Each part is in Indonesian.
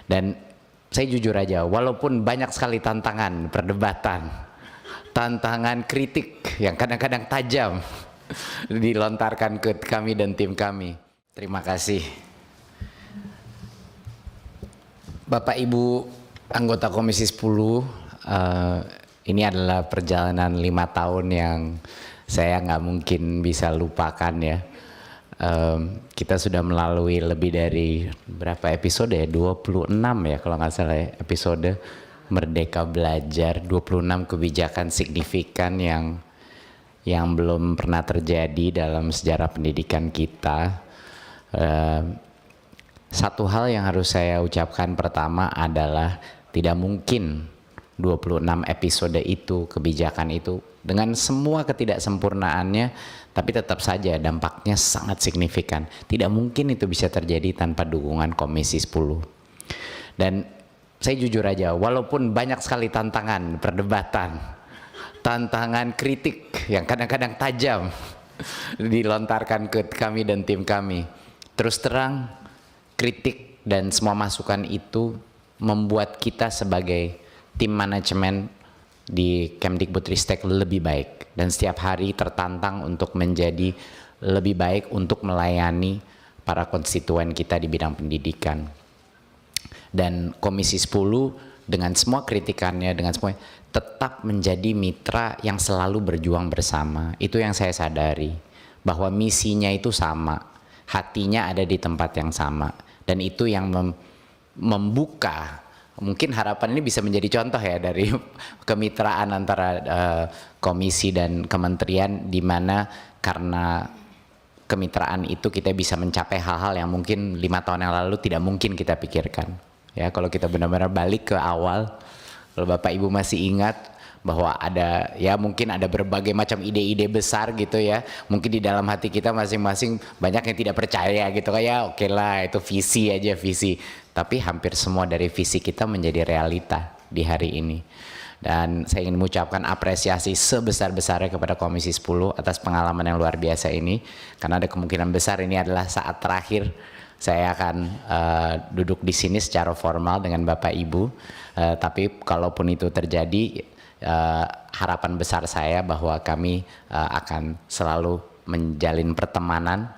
Dan saya jujur aja, walaupun banyak sekali tantangan, perdebatan, tantangan kritik yang kadang-kadang tajam dilontarkan ke kami dan tim kami. Terima kasih. Bapak Ibu anggota Komisi 10, ini adalah perjalanan 5 tahun yang saya nggak mungkin bisa lupakan ya. Kita sudah melalui lebih dari berapa episode ya, 26 ya kalau nggak salah ya, episode Merdeka Belajar, 26 kebijakan signifikan yang belum pernah terjadi dalam sejarah pendidikan kita. Satu hal yang harus saya ucapkan pertama adalah tidak mungkin 26 episode itu, kebijakan itu dengan semua ketidaksempurnaannya, tapi tetap saja dampaknya sangat signifikan. Tidak mungkin itu bisa terjadi tanpa dukungan Komisi 10. Dan saya jujur aja, walaupun banyak sekali tantangan, perdebatan, tantangan kritik yang kadang-kadang tajam dilontarkan ke kami dan tim kami, terus terang kritik dan semua masukan itu membuat kita sebagai tim manajemen di Kemdikbudristek lebih baik, dan setiap hari tertantang untuk menjadi lebih baik untuk melayani para konstituen kita di bidang pendidikan. Dan Komisi 10 dengan semua kritikannya, dengan semua, tetap menjadi mitra yang selalu berjuang bersama. Itu yang saya sadari, bahwa misinya itu sama, hatinya ada di tempat yang sama, dan itu yang membuka. Mungkin harapan ini bisa menjadi contoh ya dari kemitraan antara komisi dan kementerian, di mana karena kemitraan itu kita bisa mencapai hal-hal yang mungkin 5 tahun yang lalu tidak mungkin kita pikirkan. Ya, kalau kita benar-benar balik ke awal, kalau Bapak Ibu masih ingat bahwa ada, ya mungkin ada berbagai macam ide-ide besar gitu ya, mungkin di dalam hati kita masing-masing banyak yang tidak percaya gitu, kayak oke lah itu visi aja, visi, tapi hampir semua dari visi kita menjadi realita di hari ini. Dan saya ingin mengucapkan apresiasi sebesar-besarnya kepada Komisi 10 atas pengalaman yang luar biasa ini, karena ada kemungkinan besar ini adalah saat terakhir saya akan duduk di sini secara formal dengan Bapak Ibu, tapi kalaupun itu terjadi, harapan besar saya bahwa kami akan selalu menjalin pertemanan,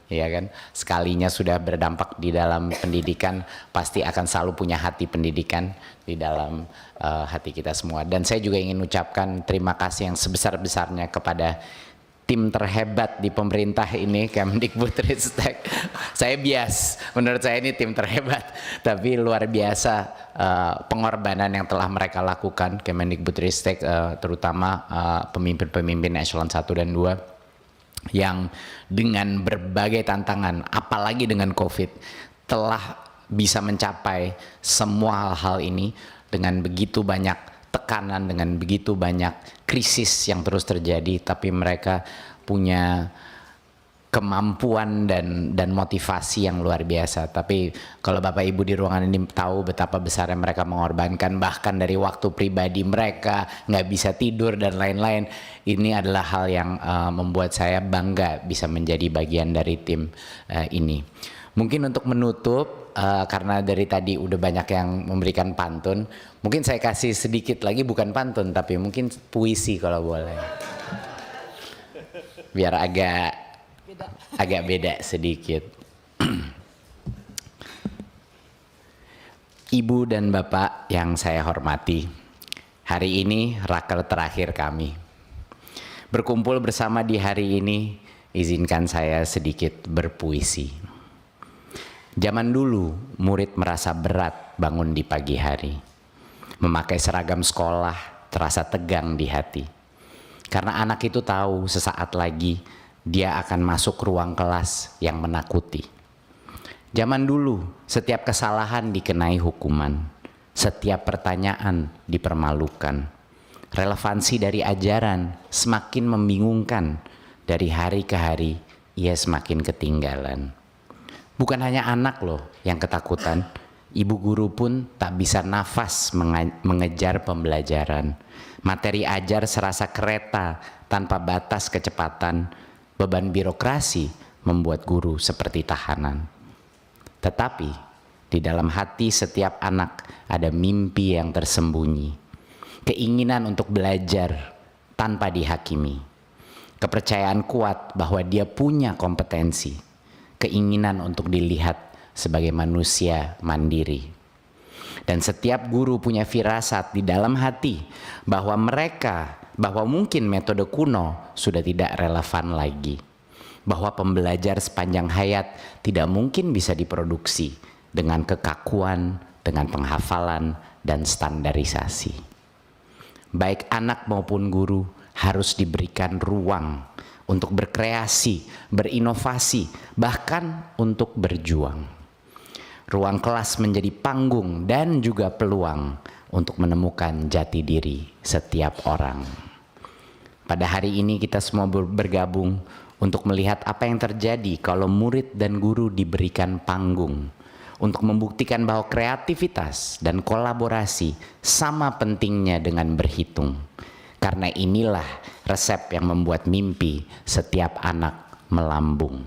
ya kan, sekalinya sudah berdampak di dalam pendidikan, pasti akan selalu punya hati pendidikan di dalam hati kita semua. Dan saya juga ingin ucapkan terima kasih yang sebesar-besarnya kepada tim terhebat di pemerintah ini, Kemdikbudristek. Saya bias, menurut saya ini tim terhebat, tapi luar biasa pengorbanan yang telah mereka lakukan, Kemdikbudristek, terutama pemimpin-pemimpin eselon 1 dan 2, yang dengan berbagai tantangan, apalagi dengan COVID, telah bisa mencapai semua hal-hal ini dengan begitu banyak tekanan, dengan begitu banyak krisis yang terus terjadi, tapi mereka punya kemampuan dan motivasi yang luar biasa. Tapi kalau Bapak Ibu di ruangan ini tahu betapa besarnya mereka mengorbankan, bahkan dari waktu pribadi mereka, nggak bisa tidur dan lain-lain. Ini adalah hal yang membuat saya bangga bisa menjadi bagian dari tim ini. Mungkin untuk menutup, karena dari tadi udah banyak yang memberikan pantun, mungkin saya kasih sedikit lagi, bukan pantun tapi mungkin puisi kalau boleh, biar agak beda sedikit. Ibu dan Bapak yang saya hormati, hari ini raker terakhir kami. Berkumpul bersama di hari ini, izinkan saya sedikit berpuisi. Zaman dulu, murid merasa berat bangun di pagi hari. Memakai seragam sekolah terasa tegang di hati. Karena anak itu tahu sesaat lagi dia akan masuk ruang kelas yang menakuti. Zaman dulu, setiap kesalahan dikenai hukuman. Setiap pertanyaan dipermalukan. Relevansi dari ajaran semakin membingungkan. Dari hari ke hari, ia semakin ketinggalan. Bukan hanya anak loh yang ketakutan, ibu guru pun tak bisa nafas mengejar pembelajaran. Materi ajar serasa kereta tanpa batas kecepatan. Beban birokrasi membuat guru seperti tahanan. Tetapi Di dalam hati setiap anak ada mimpi yang tersembunyi, keinginan untuk belajar tanpa dihakimi, kepercayaan kuat bahwa dia punya kompetensi, keinginan untuk dilihat sebagai manusia mandiri. Dan setiap guru punya firasat di dalam hati bahwa mungkin metode kuno sudah tidak relevan lagi, bahwa pembelajar sepanjang hayat tidak mungkin bisa diproduksi dengan kekakuan, dengan penghafalan, dan standarisasi. Baik anak maupun guru harus diberikan ruang untuk berkreasi, berinovasi, bahkan untuk berjuang. Ruang kelas menjadi panggung dan juga peluang untuk menemukan jati diri setiap orang. Pada hari ini kita semua bergabung untuk melihat apa yang terjadi kalau murid dan guru diberikan panggung, untuk membuktikan bahwa kreativitas dan kolaborasi sama pentingnya dengan berhitung. Karena inilah resep yang membuat mimpi setiap anak melambung.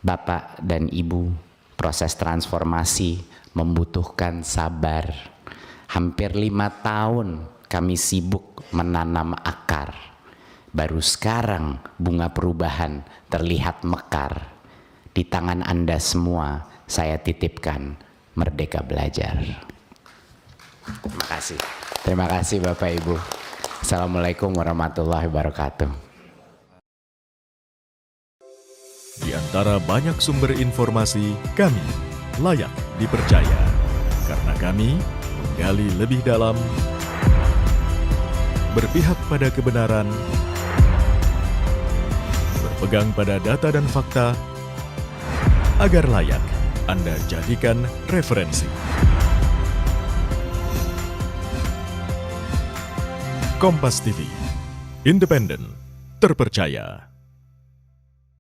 Bapak dan Ibu, proses transformasi membutuhkan sabar. Hampir 5 tahun kami sibuk menanam akar. Baru sekarang bunga perubahan terlihat mekar. Di tangan Anda semua saya titipkan Merdeka Belajar. Terima kasih. Terima kasih Bapak Ibu. Assalamualaikum warahmatullahi wabarakatuh. Di antara banyak sumber informasi, kami layak dipercaya. Karena kami menggali lebih dalam, berpihak pada kebenaran, berpegang pada data dan fakta, agar layak Anda jadikan referensi. Kompas TV, independen, terpercaya.